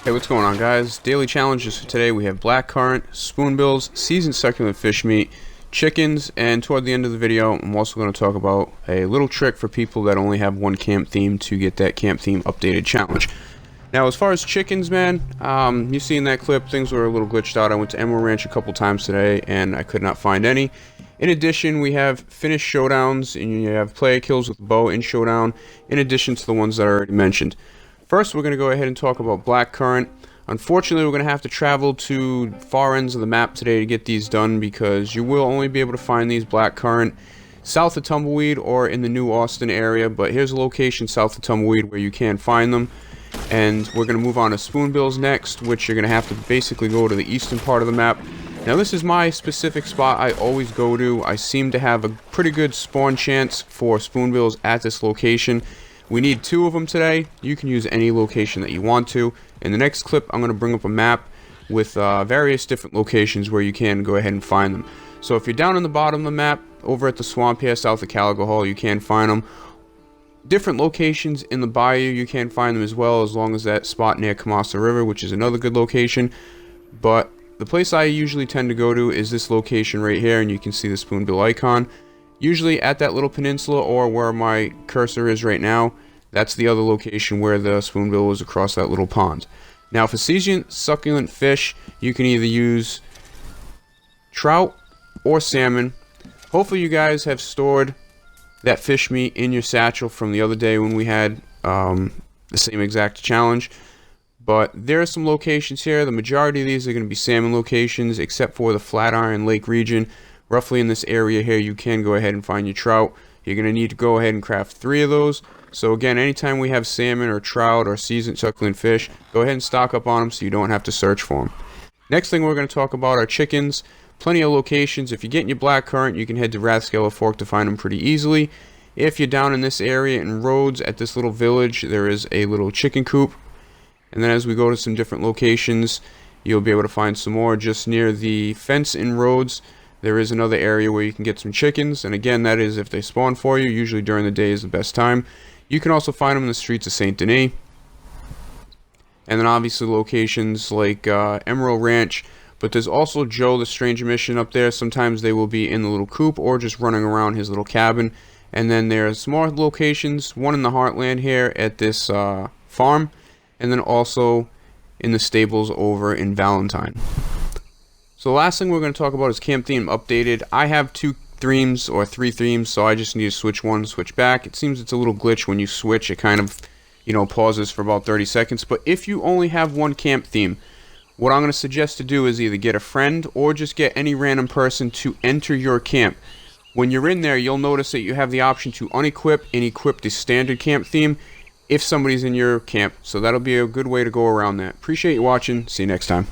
Hey, what's going on, guys? Daily challenges for today. We have blackcurrant, spoonbills, seasoned succulent fish meat, chickens, and toward the end of the video, I'm also going to talk about a little trick for people that only have one camp theme to get that camp theme updated challenge. Now, as far as chickens, man, you see in that clip, things were a little glitched out. I went to Emerald Ranch a couple times today, and I could not find any. In addition, we have finished showdowns, and you have player kills with bow in showdown, in addition to the ones that I already mentioned. First, we're going to go ahead and talk about blackcurrant. Unfortunately, we're going to have to travel to far ends of the map today to get these done because you will only be able to find these blackcurrant south of Tumbleweed or in the New Austin area. But here's a location south of Tumbleweed where you can find them. And we're going to move on to spoonbills next, which you're going to have to basically go to the eastern part of the map. Now, this is my specific spot I always go to. I seem to have a pretty good spawn chance for spoonbills at this location. We need 2 of them today. You can use any location that you want to. In the next clip, I'm going to bring up a map with various different locations where you can go ahead and find them. So if you're down in the bottom of the map, over at the swamp here, south of Calico Hall, you can find them. Different locations in the bayou, you can find them as well, as long as that spot near Kamasa River, which is another good location. But the place I usually tend to go to is this location right here, and you can see the spoonbill icon. Usually at that little peninsula or where my cursor is right now, that's the other location where the spoonbill is across that little pond. Now for seasoned succulent fish, you can either use trout or salmon. Hopefully you guys have stored that fish meat in your satchel from the other day when we had the same exact challenge. But there are some locations here. The majority of these are going to be salmon locations, except for the Flatiron Lake region. Roughly in this area here, you can go ahead and find your trout. You're going to need to go ahead and craft 3 of those. So again, anytime we have salmon or trout or seasoned succulent fish, go ahead and stock up on them so you don't have to search for them. Next thing we're going to talk about are chickens. Plenty of locations. If you're getting your blackcurrant, you can head to Rathskeller Fork to find them pretty easily. If you're down in this area in Rhodes at this little village, there is a little chicken coop. And then as we go to some different locations, you'll be able to find some more. Just near the fence in Rhodes, there is another area where you can get some chickens, and again, that is if they spawn for you. Usually during the day is the best time. You can also find them in the streets of St. Denis. And then obviously locations like Emerald Ranch, but there's also Joe the Stranger Mission up there. Sometimes they will be in the little coop or just running around his little cabin. And then there's more locations, one in the Heartland here at this farm, and then also in the stables over in Valentine. So the last thing we're going to talk about is camp theme updated. I have 2 themes or 3 themes, so I just need to switch one, switch back. It seems it's a little glitch when you switch. It kind of, pauses for about 30 seconds. But if you only have one camp theme, what I'm going to suggest to do is either get a friend or just get any random person to enter your camp. When you're in there, you'll notice that you have the option to unequip and equip the standard camp theme if somebody's in your camp. So that'll be a good way to go around that. Appreciate you watching. See you next time.